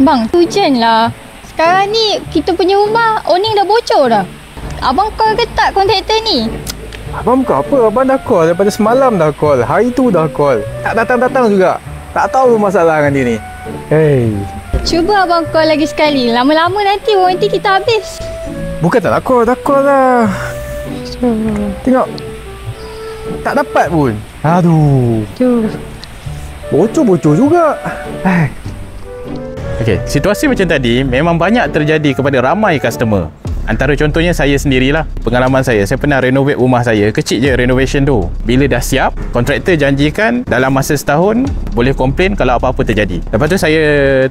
Bang, hujan lah. Sekarang ni kita punya rumah awning dah bocor dah. Abang call ke tak kontraktor ni? Abang bukan apa, abang dah call daripada semalam dah call. Hari tu dah call. Tak datang-datang juga. Tak tahu masalah dengan dia ni. Hey. Cuba abang call lagi sekali. Lama-lama nanti warranty kita habis. Bukan tak call lah. Tengok. Tak dapat pun. Aduh. Bocor-bocor juga. Okey, situasi macam tadi memang banyak terjadi kepada ramai customer. Antara contohnya saya sendirilah. Pengalaman saya pernah renovate rumah saya. Kecil je renovation tu. Bila dah siap, kontraktor janjikan dalam masa setahun boleh komplain kalau apa-apa terjadi. Lepas tu saya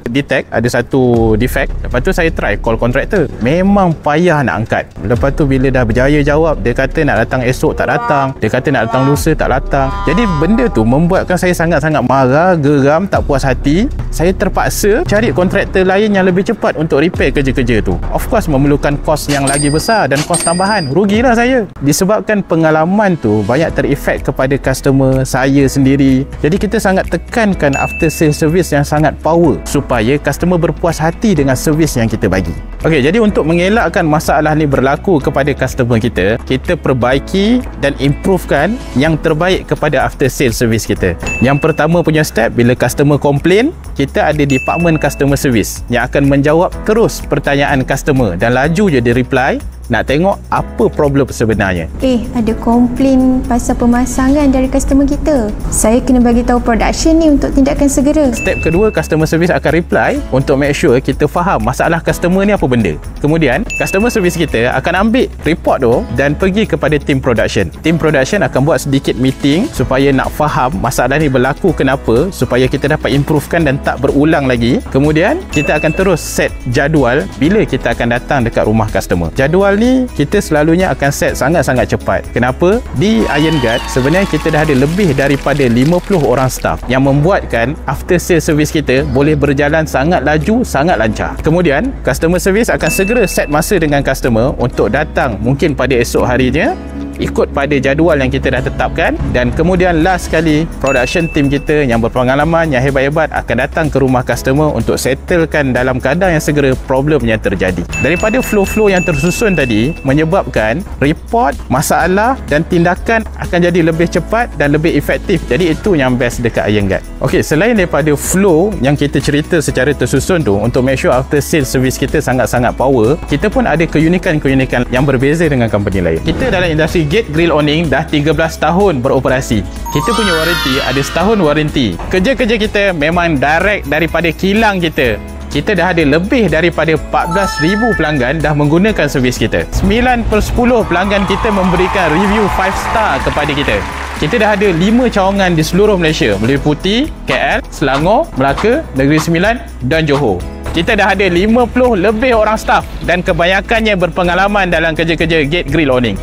detect ada satu defect. Lepas tu saya try call kontraktor. Memang payah nak angkat. Lepas tu bila dah berjaya jawab, dia kata nak datang esok tak datang. Dia kata nak datang lusa tak datang. Jadi benda tu membuatkan saya sangat-sangat marah, geram, tak puas hati. Saya terpaksa cari kontraktor lain yang lebih cepat untuk repair kerja-kerja tu. Of course memerlukan kos yang lagi besar dan kos tambahan. Rugilah saya. Disebabkan pengalaman tu banyak terefek kepada customer, saya sendiri. Jadi kita sangat tekankan after sale service yang sangat power supaya customer berpuas hati dengan servis yang kita bagi. Okey, jadi untuk mengelakkan masalah ni berlaku kepada customer kita, kita perbaiki dan improvekan yang terbaik kepada after sale service kita. Yang pertama punya step, bila customer komplain, kita ada department customer service yang akan menjawab terus pertanyaan customer dan laju je dia reply nak tengok apa problem sebenarnya. Ada komplain pasal pemasangan dari customer kita. Saya kena bagi tahu production ni untuk tindakan segera. Step kedua, customer service akan reply untuk make sure kita faham masalah customer ni apa benda. Kemudian, customer service kita akan ambil report tu dan pergi kepada team production. Team production akan buat sedikit meeting supaya nak faham masalah ni berlaku kenapa, supaya kita dapat improvekan dan tak berulang lagi. Kemudian, kita akan terus set jadual bila kita akan datang dekat rumah customer. Jadual ni kita selalunya akan set sangat-sangat cepat. Kenapa? Di Iron Guard sebenarnya kita dah ada lebih daripada 50 orang staff yang membuatkan after sale service kita boleh berjalan sangat laju, sangat lancar. Kemudian customer service akan segera set masa dengan customer untuk datang mungkin pada esok harinya, ikut pada jadual yang kita dah tetapkan. Dan kemudian last sekali, production team kita yang berpengalaman, yang hebat-hebat akan datang ke rumah customer untuk settlekan dalam keadaan yang segera problem yang terjadi. Daripada flow-flow yang tersusun tadi menyebabkan report, masalah dan tindakan akan jadi lebih cepat dan lebih efektif. Jadi itu yang best dekat Iron Guard. Okey, selain daripada flow yang kita cerita secara tersusun tu untuk make sure after sale service kita sangat-sangat power, kita pun ada keunikan-keunikan yang berbeza dengan company lain. Kita dalam industri gate grill awning dah 13 tahun beroperasi. Kita punya warranty ada setahun warranty. Kerja-kerja kita memang direct daripada kilang kita. Kita dah ada lebih daripada 14,000 pelanggan dah menggunakan servis kita. 9/10 pelanggan kita memberikan review 5 star kepada kita. Kita dah ada 5 cawangan di seluruh Malaysia meliputi KL, Selangor, Melaka, Negeri Sembilan dan Johor. Kita dah ada 50 lebih orang staff dan kebanyakannya berpengalaman dalam kerja-kerja gate grill awning.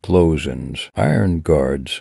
Explosions, iron guards,